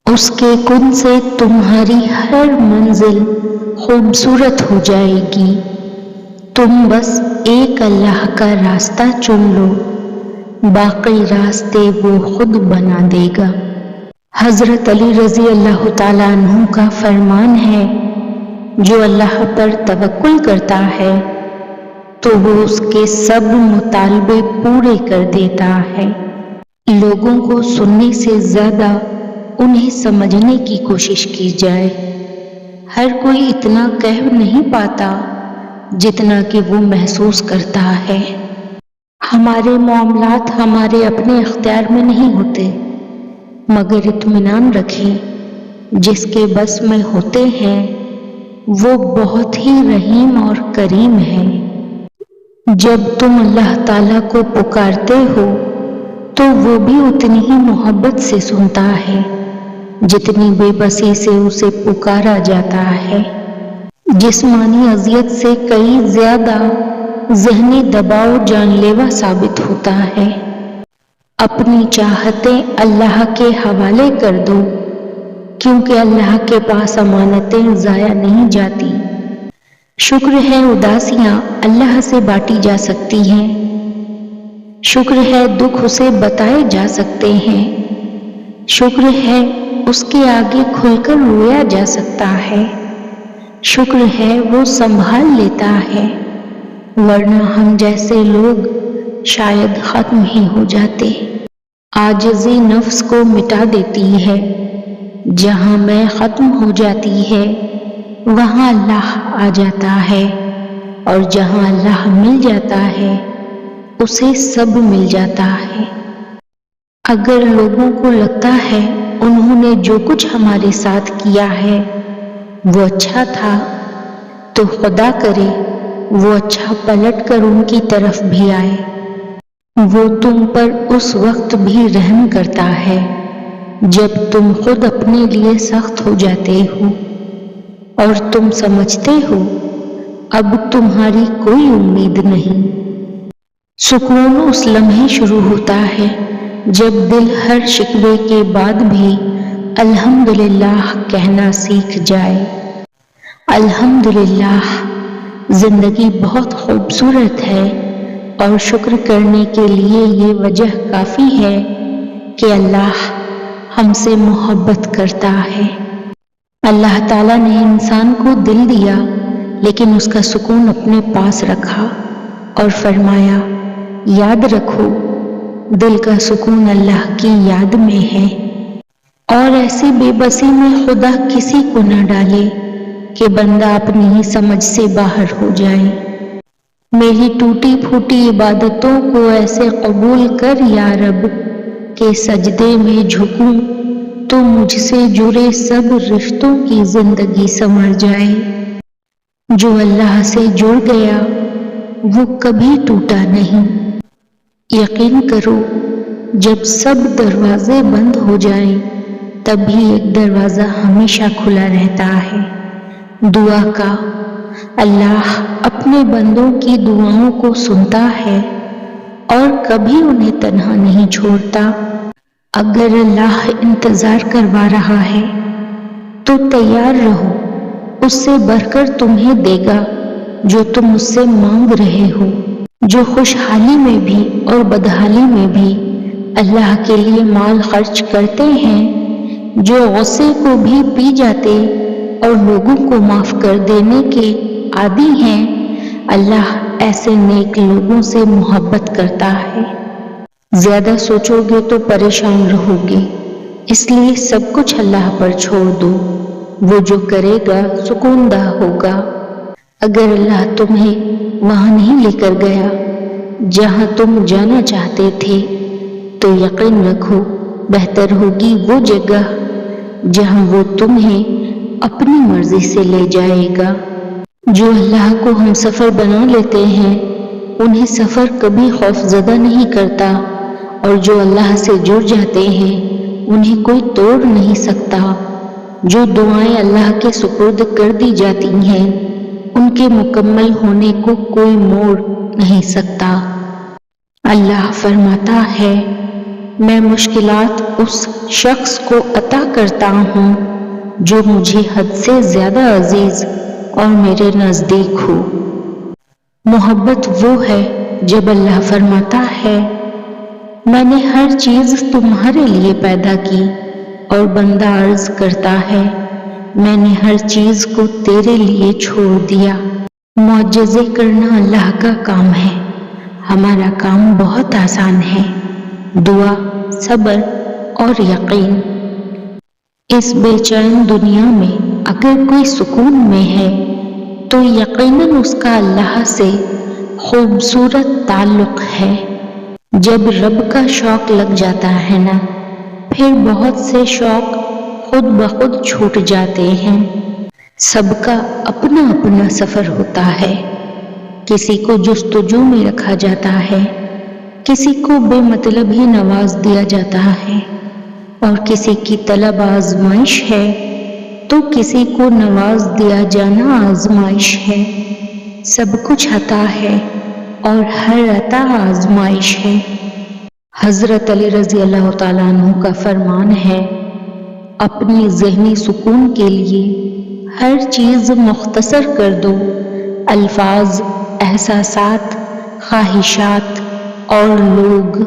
اس کے کن سے تمہاری ہر منزل خوبصورت ہو جائے گی۔ تم بس ایک اللہ کا راستہ چن لو، باقی راستے وہ خود بنا دے گا۔ حضرت علی رضی اللہ تعالیٰ عنہ کا فرمان ہے، جو اللہ پر توکل کرتا ہے تو وہ اس کے سب مطالبے پورے کر دیتا ہے۔ لوگوں کو سننے سے زیادہ انہیں سمجھنے کی کوشش کی جائے۔ ہر کوئی اتنا کہہ نہیں پاتا جتنا کہ وہ محسوس کرتا ہے۔ ہمارے معاملات ہمارے اپنے اختیار میں نہیں ہوتے، مگر اطمینان رکھیں، جس کے بس میں ہوتے ہیں وہ بہت ہی رحیم اور کریم ہے۔ جب تم اللہ تعالیٰ کو پکارتے ہو تو وہ بھی اتنی ہی محبت سے سنتا ہے جتنی بے بسی سے اسے پکارا جاتا ہے۔ جسمانی اذیت سے کئی زیادہ ذہنی دباؤ جان لیوا ثابت ہوتا ہے۔ اپنی چاہتیں اللہ کے حوالے کر دو، کیونکہ اللہ کے پاس امانتیں ضائع نہیں جاتی۔ شکر ہے اداسیاں اللہ سے بانٹی جا سکتی ہیں، شکر ہے دکھ اسے بتائے جا سکتے ہیں، شکر ہے اس کے آگے کھل کر رویا جا سکتا ہے، شکر ہے وہ سنبھال لیتا ہے، ورنہ ہم جیسے لوگ شاید ختم ہی ہو جاتے۔ عاجزی نفس کو مٹا دیتی ہے۔ جہاں میں ختم ہو جاتی ہے وہاں اللہ آ جاتا ہے، اور جہاں اللہ مل جاتا ہے اسے سب مل جاتا ہے۔ اگر لوگوں کو لگتا ہے انہوں نے جو کچھ ہمارے ساتھ کیا ہے وہ اچھا تھا، تو خدا کرے وہ اچھا پلٹ کر ان کی طرف بھی آئے۔ وہ تم پر اس وقت بھی رحم کرتا ہے جب تم خود اپنے لیے سخت ہو جاتے ہو اور تم سمجھتے ہو اب تمہاری کوئی امید نہیں۔ سکون اس لمحے شروع ہوتا ہے جب دل ہر شکوے کے بعد بھی الحمدللہ کہنا سیکھ جائے۔ الحمدللہ، زندگی بہت خوبصورت ہے، اور شکر کرنے کے لیے یہ وجہ کافی ہے کہ اللہ ہم سے محبت کرتا ہے۔ اللہ تعالیٰ نے انسان کو دل دیا لیکن اس کا سکون اپنے پاس رکھا اور فرمایا، یاد رکھو دل کا سکون اللہ کی یاد میں ہے، اور ایسی بے بسی میں خدا کسی کو نہ ڈالے کہ بندہ اپنی ہی سمجھ سے باہر ہو جائے۔ میری ٹوٹی پھوٹی عبادتوں کو ایسے قبول کر یا رب کہ سجدے میں جھکوں تو مجھ سے جڑے سب رشتوں کی زندگی سنور جائے۔ جو اللہ سے جڑ گیا وہ کبھی ٹوٹا نہیں۔ یقین کرو جب سب دروازے بند ہو جائیں تب بھی ایک دروازہ ہمیشہ کھلا رہتا ہے، دعا کا۔ اللہ اپنے بندوں کی دعاؤں کو سنتا ہے اور کبھی انہیں تنہا نہیں چھوڑتا۔ اگر اللہ انتظار کروا رہا ہے تو تیار رہو، اس سے بڑھ کر تمہیں دے گا جو تم اس سے مانگ رہے ہو۔ جو خوشحالی میں بھی اور بدحالی میں بھی اللہ کے لیے مال خرچ کرتے ہیں، جو غصے کو بھی پی جاتے اور لوگوں کو معاف کر دینے کے عادی ہیں، اللہ ایسے نیک لوگوں سے محبت کرتا ہے۔ زیادہ سوچو گے تو پریشان رہو گے، اس لیے سب کچھ اللہ پر چھوڑ دو، وہ جو کرے گا سکون دہ ہوگا۔ اگر اللہ تمہیں وہاں نہیں لے کر گیا جہاں تم جانا چاہتے تھے تو یقین رکھو بہتر ہوگی وہ جگہ جہاں وہ تمہیں اپنی مرضی سے لے جائے گا۔ جو اللہ کو ہم سفر بنا لیتے ہیں انہیں سفر کبھی خوف زدہ نہیں کرتا، اور جو اللہ سے جڑ جاتے ہیں انہیں کوئی توڑ نہیں سکتا۔ جو دعائیں اللہ کے سپرد کر دی جاتی ہیں ان کے مکمل ہونے کو کوئی موڑ نہیں سکتا۔ اللہ فرماتا ہے، میں مشکلات اس شخص کو عطا کرتا ہوں جو مجھے حد سے زیادہ عزیز اور میرے نزدیک ہو۔ محبت وہ ہے جب اللہ فرماتا ہے میں نے ہر چیز تمہارے لیے پیدا کی، اور بندہ عرض کرتا ہے میں نے ہر چیز کو تیرے لیے چھوڑ دیا۔ معجزے کرنا اللہ کا کام ہے، ہمارا کام بہت آسان ہے، دعا، صبر اور یقین۔ اس بے چین دنیا میں اگر کوئی سکون میں ہے تو یقیناً اس کا اللہ سے خوبصورت تعلق ہے۔ جب رب کا شوق لگ جاتا ہے نا، پھر بہت سے شوق خود بخود چھوٹ جاتے ہیں۔ سب کا اپنا اپنا سفر ہوتا ہے، کسی کو جستجو میں رکھا جاتا ہے، کسی کو بے مطلب ہی نواز دیا جاتا ہے، اور کسی کی طلب آزمائش ہے تو کسی کو نواز دیا جانا آزمائش ہے۔ سب کچھ عطا ہے اور ہر عطا آزمائش ہے۔ حضرت علی رضی اللہ تعالیٰ عنہ کا فرمان ہے اپنی ذہنی سکون کے لیے ہر چیز مختصر کر دو، الفاظ، احساسات، خواہشات اور لوگ۔